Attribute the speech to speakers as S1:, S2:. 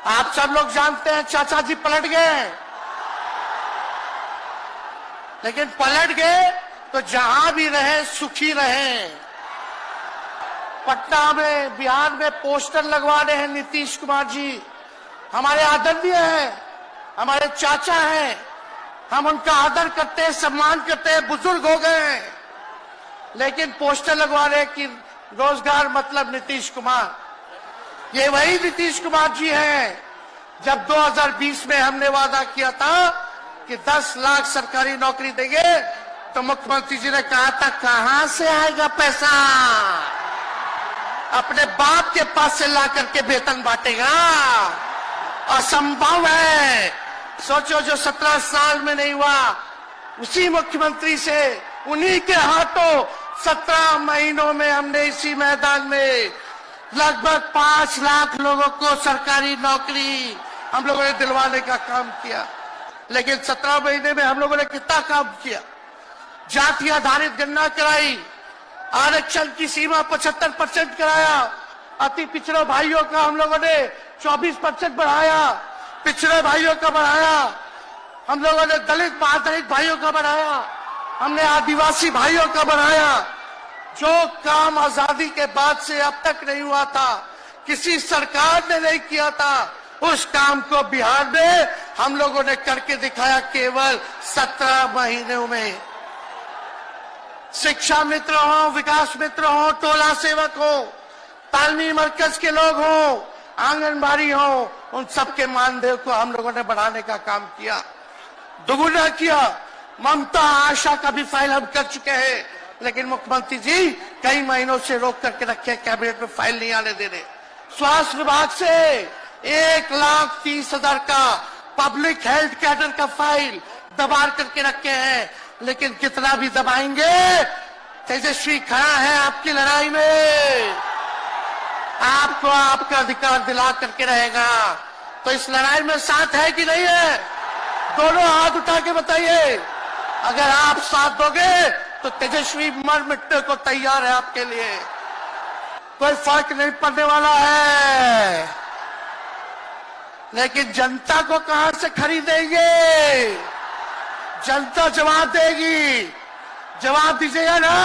S1: आप सब लोग जानते हैं चाचा जी पलट गए, लेकिन पलट गए तो जहां भी रहे सुखी रहे। पटना में, बिहार में पोस्टर लगवा रहे हैं नीतीश कुमार जी। हमारे आदरणीय हैं, हमारे चाचा हैं, हम उनका आदर करते हैं, सम्मान करते हैं, बुजुर्ग हो गए हैं, लेकिन पोस्टर लगवा रहे हैं कि रोजगार मतलब नीतीश कुमार। ये वही नीतीश कुमार जी हैं जब 2020 में हमने वादा किया था कि 10 लाख सरकारी नौकरी देंगे, तो मुख्यमंत्री जी ने कहा था कहां से आएगा पैसा, अपने बाप के पास से ला करके वेतन बांटेगा, असंभव है। सोचो, जो 17 साल में नहीं हुआ, उसी मुख्यमंत्री से, उन्हीं के हाथों 17 महीनों में हमने इसी मैदान में लगभग 5 लाख लोगों को सरकारी नौकरी हम लोगों ने दिलवाने का काम किया। लेकिन 17 महीने में हम लोगों ने कितना काम किया? जाति आधारित गणना कराई, आरक्षण की सीमा 75% कराया, अति पिछड़े भाइयों का हम लोगों ने 24% बढ़ाया, पिछड़े भाइयों का बढ़ाया, हम लोगों ने दलित महादलित भाइयों का बढ़ाया, हमने आदिवासी भाइयों का बढ़ाया। जो काम आजादी के बाद से अब तक नहीं हुआ था, किसी सरकार ने नहीं किया था, उस काम को बिहार में हम लोगों ने करके दिखाया केवल 17 महीनों में। शिक्षा मित्र हो, विकास मित्र हो, टोला सेवक हो, तालमी मरकज के लोग हो, आंगनबाड़ी हो, उन सबके मानदेय को हम लोगों ने बढ़ाने का काम किया, दोगुना किया। ममता आशा का भी फाइल हम कर चुके हैं, लेकिन मुख्यमंत्री जी कई महीनों से रोक करके रखे, कैबिनेट में फाइल नहीं आने दे रहे। स्वास्थ्य विभाग से 1,30,000 का पब्लिक हेल्थ कैडर का फाइल दबा करके रखे हैं, लेकिन कितना भी दबाएंगे, तेजस्वी खड़ा है आपकी लड़ाई में, आपको आपका अधिकार दिला करके रहेगा। तो इस लड़ाई में साथ है कि नहीं है? दोनों हाथ उठा के बताइए। अगर आप साथ दोगे तो तेजस्वी मर मिटने को तैयार है आपके लिए, कोई फर्क नहीं पड़ने वाला है। लेकिन जनता को कहां से खरीदेंगे? जनता जवाब देगी, जवाब दीजिएगा ना।